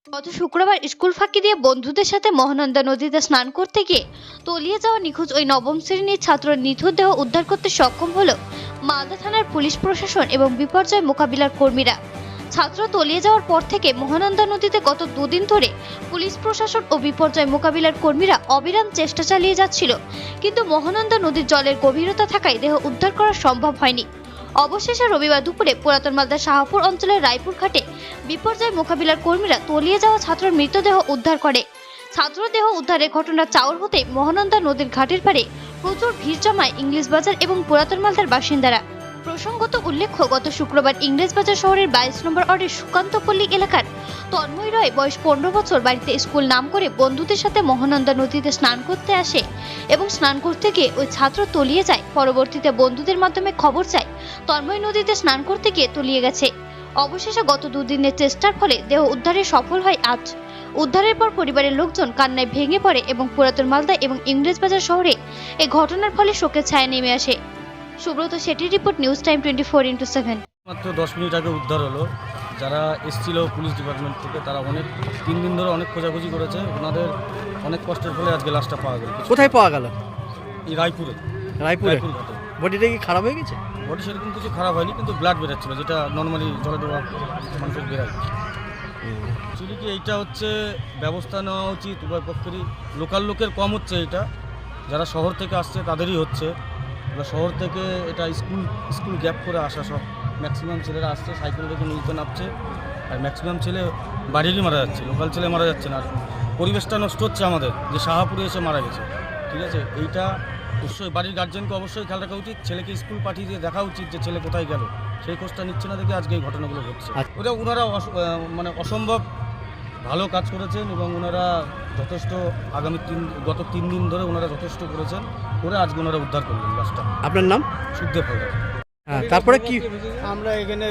গত শুক্রবার স্কুল ফাঁকি দিয়ে বন্ধুদের সাথে মহানন্দা নদীতে স্নান করতে গিয়ে তলিয়ে যাওয়া নিখোঁজ ওই নবম শ্রেণীর ছাত্রের নিথর দেহ উদ্ধার করতে সক্ষম হলো মালদা থানার পুলিশ প্রশাসন এবং বিপর্যয় মোকাবিলার কর্মীরা। ছাত্র তলিয়ে যাওয়ার পর থেকে মহানন্দা নদীতে গত দুদিন ধরে পুলিশ প্রশাসন ও বিপর্যয় মোকাবিলার কর্মীরা অবিরাম চেষ্টা চালিয়ে যাচ্ছিল, কিন্তু মহানন্দা নদীর জলের গভীরতা থাকায় দেহ উদ্ধার করা সম্ভব হয়নি। অবশেষে রবিবার দুপুরে পুরাতন মালদা শাহপুর অঞ্চলের রায়পুর ঘাটে বিপর্যয় মোকাবিলার কর্মীরা তলিয়ে যাওয়া ছাত্রের মৃতদেহ উদ্ধার করে। ছাত্রদেহ উদ্ধারের ঘটনা চাউর হতে মহানন্দা নদীর ঘাটের পাড়ে প্রচুর ভিড় জমায় ইংলিশ বাজার এবং পুরাতন মালদার বাসিন্দারা। প্রসঙ্গত উল্লেখ্য, গত শুক্রবার ইংরেজ বাজার শহরের 22 নম্বর ওয়ার্ডের সুকান্তপল্লী এলাকার তন্ময় রয় বয়স 15 বছর বাড়িতে স্কুল নাম করে বন্ধুদের সাথে মহানন্দা নদীতে স্নান করতে আসে এবং স্নান করতে গিয়ে ওই ছাত্র তলিয়ে যায়। পরবর্তীতে বন্ধুদের মাধ্যমে খবর চায় তন্ময় নদীতে স্নান করতে গিয়ে তলিয়ে গেছে। অবশেষে গত দুদিনের চেষ্টার ফলে দেহ উদ্ধারে সফল হয় আজ। উদ্ধারের পর পরিবারের লোকজন কান্নায় ভেঙে পড়ে এবং পুরাতন মালদা এবং ইংরেজ বাজার শহরে এই ঘটনার ফলে শোকের ছায়া নেমে আসে। সুব্রত শেঠির রিপোর্ট, নিউজ টাইম 24x7। মাত্র 10 মিনিট আগে উদ্ধার হলো। যারা এসেছিল পুলিশ ডিপার্টমেন্ট থেকে তারা 3 দিন ধরে অনেক খোঁজাখুঁজি করেছে। ওনাদের অনেক কষ্টের ফলে আজকে লাশটা পাওয়া গেল। কোথায় পাওয়া গেল? এই রায়পুরে রায়পুরে। ঘাটে। বডিটা কি খারাপ হয়ে গেছে? বডি সেরকম কিছু খারাপ হয়নি, কিন্তু ব্লাড বেরোচ্ছিল, যেটা নর্মালি জলে ডোবা মানুষের বেরোয়। অ্যাকচুয়ালি কি এইটা হচ্ছে ব্যবস্থা নেওয়া উচিত উভয় পক্ষেরই। লোকাল লোকের কম হচ্ছে এইটা, যারা শহর থেকে আসছে তাদেরই হচ্ছে। এবার শহর থেকে এটা স্কুল গ্যাপ করে আসা, সব ম্যাক্সিমাম ছেলেরা আসছে, সাইকেল থেকে নদীতে নামছে, আর ম্যাক্সিমাম ছেলে বাড়িরই মারা যাচ্ছে, লোকাল ছেলে মারা যাচ্ছে না। আর পরিবেশটা নষ্ট হচ্ছে আমাদের, যে শাহাপুরে এসে মারা গেছে। ঠিক আছে, এইটা অবশ্যই বাড়ির গার্জেনকে অবশ্যই খেয়াল রাখা উচিত। ছেলেকে স্কুল পাঠিয়ে দিয়ে দেখা উচিত যে ছেলে কোথায় গেল, সেই খোঁজটা নিচ্ছে না দেখে আজকে এই ঘটনাগুলো ঘটছে। ওটা ওনারা মানে অসম্ভব ভালো কাজ করেছেন এবং ওনারা যথেষ্ট গত 3 দিন ধরে ওনারা যথেষ্ট করেছেন, করে আজকে ওনারা উদ্ধার করলেন লাশটা। আপনার নাম? সুখদেব হালদার। হ্যাঁ, তারপরে কি? আমরা এখানে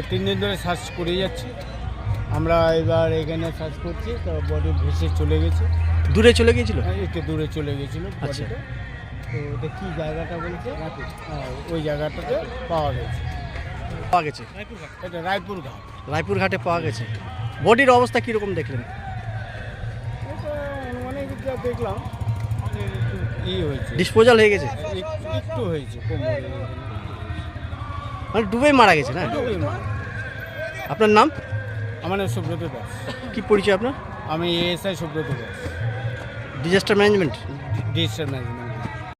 3 দিন ধরে সার্চ করে যাচ্ছি। আমরা এবার এখানে সার্চ করছি, তো বডি ভেসে চলে গেছে। দূরে চলে গিয়েছিল? একটু দূরে চলে গেছিলো আচ্ছা। বডিটা। তো ওটা কী জায়গাটা বলছে, ওই জায়গাটাতে পাওয়া গেছে। পাওয়া গেছে এটা রায়পুর ঘাট। রায়পুর ঘাটে পাওয়া গেছে। বডির অবস্থা কীরকম দেখলেন? এটা অনেক যা দেখলাম যে একটু হয়েছে, ডিসপোজাল হয়ে গেছে, একটু হয়েছে, কোমরে মানে ডুবে মারা গেছে না? আপনার নাম? আমার নাম সুব্রত দাস। কি পরিচয় আপনার? আমি ASI Subrata Das, disaster management. Digital management.